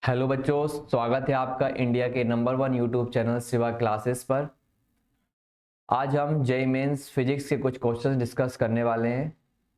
Hello बच्चों, स्वागत है आपका इंडिया के number 1 YouTube channel Shiva classes पर। आज हम जेईई मेंस फिजिक्स के कुछ क्वेश्चंस डिस्कस करने वाले हैं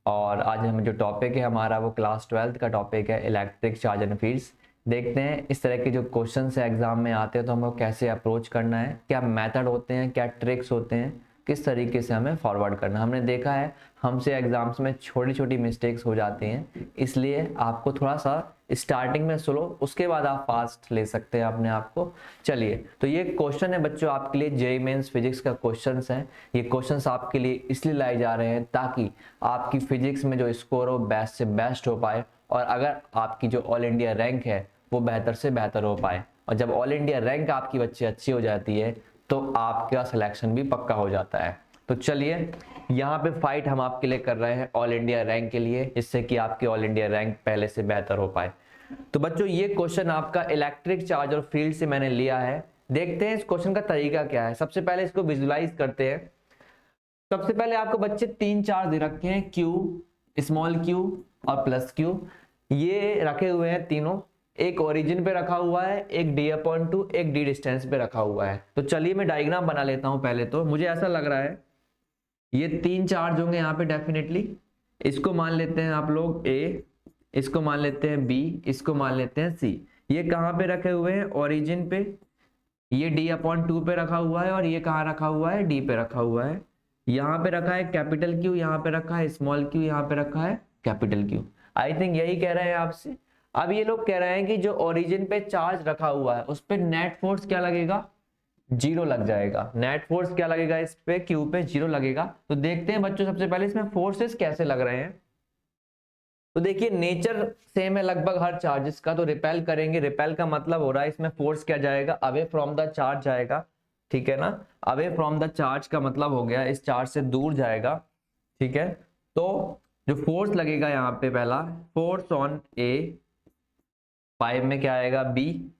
और आज हम जो टॉपिक है हमारा वो क्लास 12th का टॉपिक है इलेक्ट्रिक चार्ज एंड फील्ड्स। देखते हैं इस तरह के जो क्वेश्चंस है एग्जाम में आते हैं तो हमको कैसे अप्रोच करना है, क्या मेथड होते हैं, क्या ट्रिक्स होते हैं, किस तरीके से हमें फॉरवर्ड करना। हमने देखा है हमसे एग्जाम्स में छोटी छोटी मिस्टेक्स हो जाती हैं, इसलिए आपको थोड़ा सा स्टार्टिंग में स्लो, उसके बाद आप फास्ट ले सकते हैं अपने आप को। चलिए, तो ये क्वेश्चन है बच्चों आपके लिए जेईई मेंस फिजिक्स का क्वेश्चंस है। ये क्वेश्चंस आपके लिए इसलिए लाए जा रहे हैं ताकि आपकी फिजिक्स में जो स्कोर हो बेस्ट से बेस्ट हो पाए और अगर आपकी जो ऑल इंडिया रैंक है वो बेहतर से बेहतर हो पाए। और जब ऑल इंडिया रैंक आपकी बच्चे अच्छी हो जाती है तो आपका सिलेक्शन भी पक्का हो जाता है। तो चलिए, यहाँ पे फाइट हम आपके लिए कर रहे हैं ऑल इंडिया रैंक के लिए, जिससे कि आपकी ऑल इंडिया रैंक पहले से बेहतर हो पाए। तो बच्चों, ये क्वेश्चन आपका इलेक्ट्रिक चार्ज और फील्ड से मैंने लिया है। देखते हैं इस क्वेश्चन का तरीका क्या है। सबसे पहले इसको विजुलाइज करते हैं। सबसे पहले आपको बच्चे तीन चार्ज दे रखे हैं, क्यू, स्मॉल क्यू और प्लस क्यू। ये रखे हुए हैं तीनों, एक ओरिजिन पे रखा हुआ है, एक d/2, एक d डिस्टेंस पे रखा हुआ है। तो चलिए मैं डायग्राम बना लेता हूं। पहले तो मुझे ऐसा लग रहा है ये तीन चार्ज होंगे यहाँ पे डेफिनेटली। इसको मान लेते हैं आप लोग A, इसको मान लेते हैं B, इसको मान लेते हैं C। ये कहाँ पे रखे हुए हैं? ओरिजिन पे। ये d/2 पे रखा हुआ है और ये कहाँ रखा हुआ है? D पे रखा हुआ है। यहाँ पे रखा है कैपिटल Q, यहाँ पे रखा है स्मॉल q, यहाँ पे रखा है कैपिटल Q। आई थिंक यही कह रहे हैं आपसे। अब ये लोग कह रहे हैं कि जो ओरिजिन पे चार्ज रखा हुआ है उस पे नेट फोर्स क्या लगेगा? जीरो लग जाएगा। नेट फोर्स क्या लगेगा? इस पे क्यू पे जीरो लगेगा। तो देखते हैं बच्चों सबसे पहले इसमें फोर्सेस कैसे लग रहे हैं। तो देखिए, नेचर सेम है लगभग हर चार्जेस का, तो रिपेल करेंगे। रिपेल का मतलब हो रहा है इसमें फोर्स क्या जाएगा? अवे फ्रॉम द चार्ज जाएगा, ठीक है ना। अवे फ्रॉम द चार्ज का मतलब हो गया इस चार्ज से दूर जाएगा, ठीक है। तो जो फोर्स लगेगा यहाँ पे, पहला फोर्स ऑन ए, 5 में क्या आएगा? बी।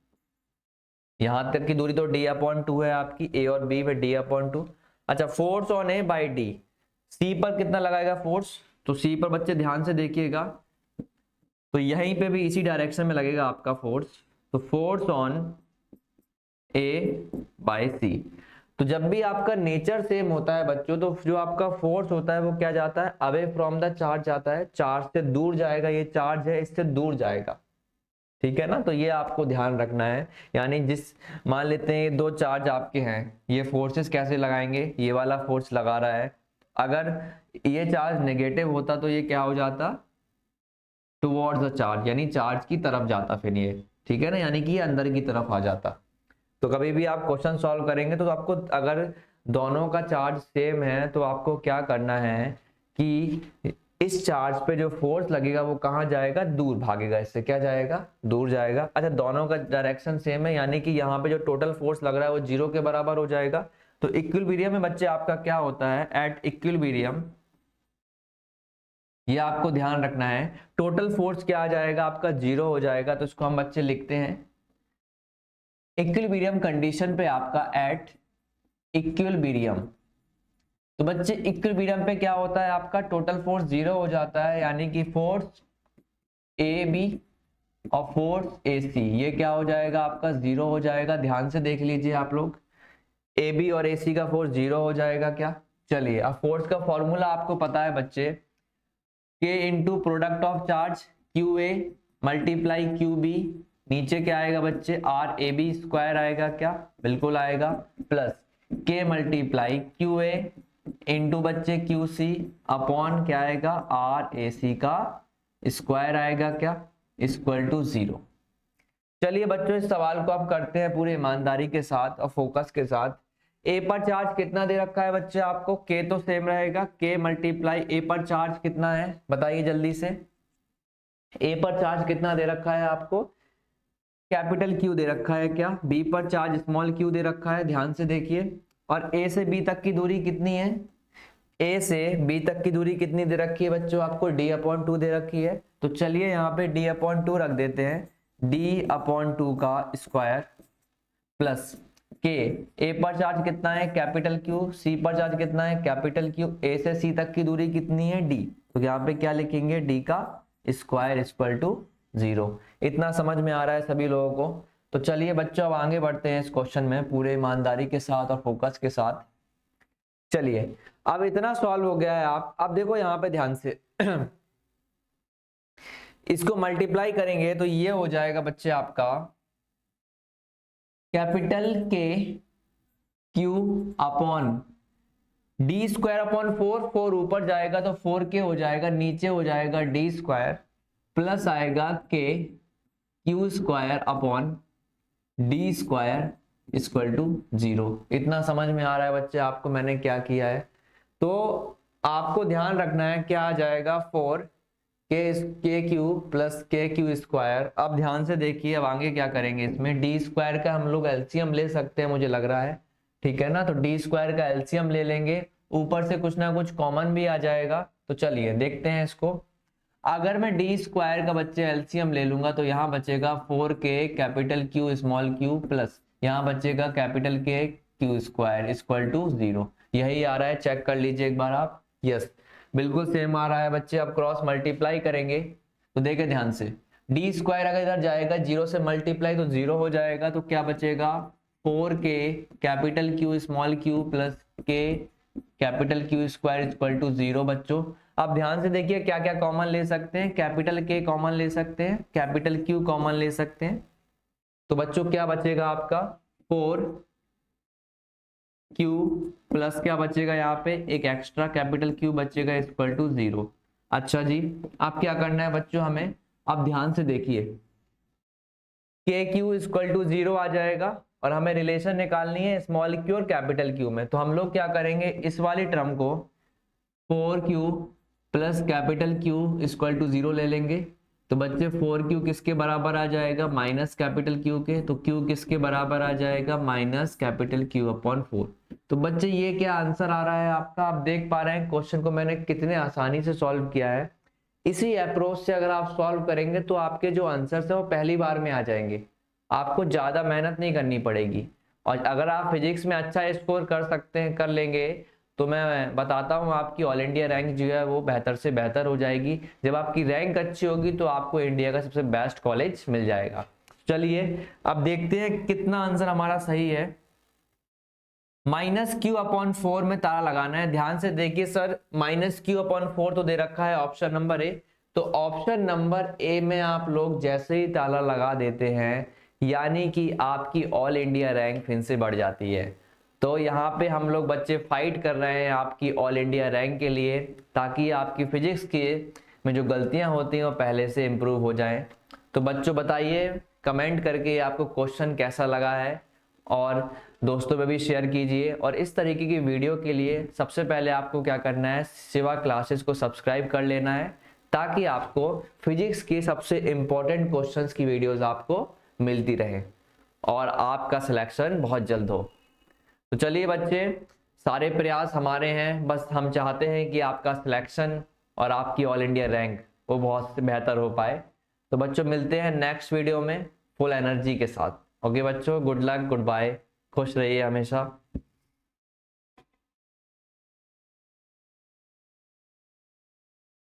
यहां तक की दूरी तो d/2 है आपकी, ए और बी में d/2। अच्छा, force on A by D. C पर कितना लगाएगा फोर्स? तो सी पर बच्चे ध्यान से देखिएगा, तो यहीं पे भी इसी डायरेक्शन में लगेगा आपका फोर्स। तो फोर्स ऑन ए बाई सी। तो जब भी आपका नेचर सेम होता है बच्चों, तो जो आपका फोर्स होता है वो क्या जाता है? अवे फ्रॉम द चार्ज जाता है, चार्ज से दूर जाएगा। ये चार्ज है, इससे दूर जाएगा, ठीक है ना। तो ये आपको ध्यान रखना है। यानी जिस, मान लेते हैं ये दो चार्ज आपके हैं, ये फोर्सेस कैसे लगाएंगे? ये वाला फोर्स लगा रहा है, अगर ये चार्ज नेगेटिव होता तो ये क्या हो जाता? टुवर्ड्स द चार्ज, यानी चार्ज की तरफ जाता फिर ये, ठीक है ना, यानी कि ये अंदर की तरफ आ जाता। तो कभी भी आप क्वेश्चन सॉल्व करेंगे तो आपको, अगर दोनों का चार्ज सेम है तो आपको क्या करना है कि इस चार्ज पे जो फोर्स लगेगा वो कहाँ जाएगा? दूर भागेगा, इससे क्या जाएगा? दूर जाएगा। अच्छा, दोनों का डायरेक्शन सेम है, यानी कि यहाँ पे जो टोटल फोर्स लग रहा है वो जीरो के बराबर हो जाएगा। तो इक्विलिब्रियम में बच्चे आपका क्या होता है? एट इक्विलिब्रियम, ये आपको ध्यान रखना है। टोटल फोर्स क्या आ जाएगा आपका? जीरो हो जाएगा। तो इसको हम बच्चे लिखते हैं इक्विलिब्रियम कंडीशन पे आपका एट इक्विलिब्रियम। तो बच्चे इक्विलिब्रियम पे क्या होता है आपका? टोटल फोर्स जीरो हो जाता है, यानी कि फोर्स ए बी और फोर्स ए सी, ये क्या हो जाएगा आपका? जीरो हो जाएगा। ध्यान से देख लीजिए आप लोग, ए बी और ए सी का फोर्स जीरो हो जाएगा क्या? चलिए, अब फोर्स का फॉर्मूला आपको पता है बच्चे, k into product of charge q a multiply q b. नीचे क्या आएगा बच्चे? आर ए बी स्क्वायर आएगा क्या? बिल्कुल आएगा। Plus k multiply q a into बच्चे क्यू सी अपॉन क्या आएगा? आर ए सी का स्क्वायर आएगा क्या? Equal to zero. चलिए बच्चों, इस सवाल को आप करते हैं पूरी ईमानदारी के साथ और फोकस के साथ। ए पर चार्ज कितना दे रखा है बच्चे आपको? के तो सेम रहेगा, के मल्टीप्लाई ए पर चार्ज कितना है बताइए जल्दी से। ए पर चार्ज कितना दे रखा है आपको? कैपिटल क्यू दे रखा है क्या? बी पर चार्ज स्मॉल क्यू दे रखा है, ध्यान से देखिए। और ए से बी तक की दूरी कितनी है? ए से बी तक की दूरी कितनी दे रखी है बच्चों आपको? d/2 दे रखी है। तो चलिए यहाँ पे d/2 रख देते हैं, d/2 का स्क्वायर प्लस के। ए पर चार्ज कितना है? Capital Q. सी पर चार्ज कितना है? Capital Q. ए से सी तक की दूरी कितनी है? डी। तो यहाँ पे क्या लिखेंगे? डी का स्क्वायर इक्वल टू 0। इतना समझ में आ रहा है सभी लोगों को? तो चलिए बच्चों अब आगे बढ़ते हैं इस क्वेश्चन में पूरे ईमानदारी के साथ और फोकस के साथ। चलिए अब इतना सॉल्व हो गया है। आप अब देखो यहाँ पे ध्यान से इसको मल्टीप्लाई करेंगे तो ये हो जाएगा बच्चे आपका कैपिटल के Q upon d square upon 4 ऊपर जाएगा तो 4k हो जाएगा, नीचे हो जाएगा डी स्क्वायर प्लस आएगा k q square upon d square equal to 0। इतना समझ में आ रहा है बच्चे आपको मैंने क्या किया है? तो आपको ध्यान रखना है क्या आ जाएगा 4k क्यू प्लस के क्यू स्क्वायर। अब ध्यान से देखिए अब आगे क्या करेंगे, इसमें डी स्क्वायर का हम लोग एलसीएम ले सकते हैं मुझे लग रहा है, ठीक है ना? तो डी स्क्वायर का एलसीएम ले लेंगे, ऊपर से कुछ ना कुछ कॉमन भी आ जाएगा। तो चलिए देखते हैं इसको। अगर मैं डी स्क्वायर का बच्चे एलसीएम ले लूंगा तो यहाँ बचेगा 4k capital Q small Q plus यहाँ बचेगा कैपिटल के क्यू स्क्वायर इक्वल टू 0। यही आ रहा है, चेक कर लीजिए एक बार आप। यस बिल्कुल सेम आ रहा है बच्चे। अब क्रॉस मल्टीप्लाई करेंगे तो देखे ध्यान से, डी स्क्वायर अगर इधर जाएगा 0 से मल्टीप्लाई तो 0 हो जाएगा, तो क्या बचेगा 4k capital Q small Q plus K capital Q square equal to 0 बच्चों। अब ध्यान से देखिए क्या क्या कॉमन ले सकते हैं, कैपिटल के कॉमन ले सकते हैं, कैपिटल क्यू कॉमन ले सकते हैं। तो बच्चों क्या बचेगा आपका 4q प्लस क्या बचेगा यहाँ पे एक एक्स्ट्रा कैपिटल क्यू बचेगा इक्वल टू 0। अच्छा जी अब क्या करना है बच्चों हमें, अब ध्यान से देखिए के क्यू इक्वल टू 0 आ जाएगा और हमें रिलेशन निकालनी है स्मॉल क्यू और कैपिटल क्यू में। तो हम लोग क्या करेंगे, इस वाली टर्म को 4q plus capital q equal to 0 ले लेंगे। तो बच्चे 4q किसके बराबर आ जाएगा, माइनस कैपिटल क्यू के, तो q किसके बराबर आ जाएगा, माइनस कैपिटल क्यू अपॉन 4। तो बच्चे ये क्या आंसर आ रहा है आपका, आप देख पा रहे हैं क्वेश्चन को मैंने कितने आसानी से सॉल्व किया है। इसी अप्रोच से अगर आप सॉल्व करेंगे तो आपके जो आंसर्स है वो पहली बार में आ जाएंगे, आपको ज्यादा मेहनत नहीं करनी पड़ेगी। और अगर आप फिजिक्स में अच्छा स्कोर कर सकते हैं, कर लेंगे, तो मैं बताता हूँ आपकी ऑल इंडिया रैंक जो है वो बेहतर से बेहतर हो जाएगी। जब आपकी रैंक अच्छी होगी तो आपको इंडिया का सबसे बेस्ट कॉलेज मिल जाएगा। चलिए अब देखते हैं कितना आंसर हमारा सही है। माइनस क्यू अपॉन 4 में ताला लगाना है। ध्यान से देखिए सर, माइनस क्यू अपॉन 4 तो दे रखा है ऑप्शन नंबर ए, तो ऑप्शन नंबर ए में आप लोग जैसे ही ताला लगा देते हैं यानी कि आपकी ऑल इंडिया रैंक फिर से बढ़ जाती है। तो यहाँ पे हम लोग बच्चे फाइट कर रहे हैं आपकी ऑल इंडिया रैंक के लिए, ताकि आपकी फिजिक्स के में जो गलतियां होती हैं वो पहले से इम्प्रूव हो जाएं। तो बच्चों बताइए कमेंट करके आपको क्वेश्चन कैसा लगा है, और दोस्तों में भी शेयर कीजिए। और इस तरीके की वीडियो के लिए सबसे पहले आपको क्या करना है, शिवा क्लासेस को सब्सक्राइब कर लेना है, ताकि आपको फिजिक्स के सबसे इम्पोर्टेंट क्वेश्चंस की वीडियोस आपको मिलती रहे और आपका सिलेक्शन बहुत जल्द हो। तो चलिए बच्चे, सारे प्रयास हमारे हैं, बस हम चाहते हैं कि आपका सिलेक्शन और आपकी ऑल इंडिया रैंक वो बहुत बेहतर हो पाए। तो बच्चों मिलते हैं नेक्स्ट वीडियो में फुल एनर्जी के साथ। ओके बच्चों, गुड लक, गुड बाय, खुश रहिए हमेशा।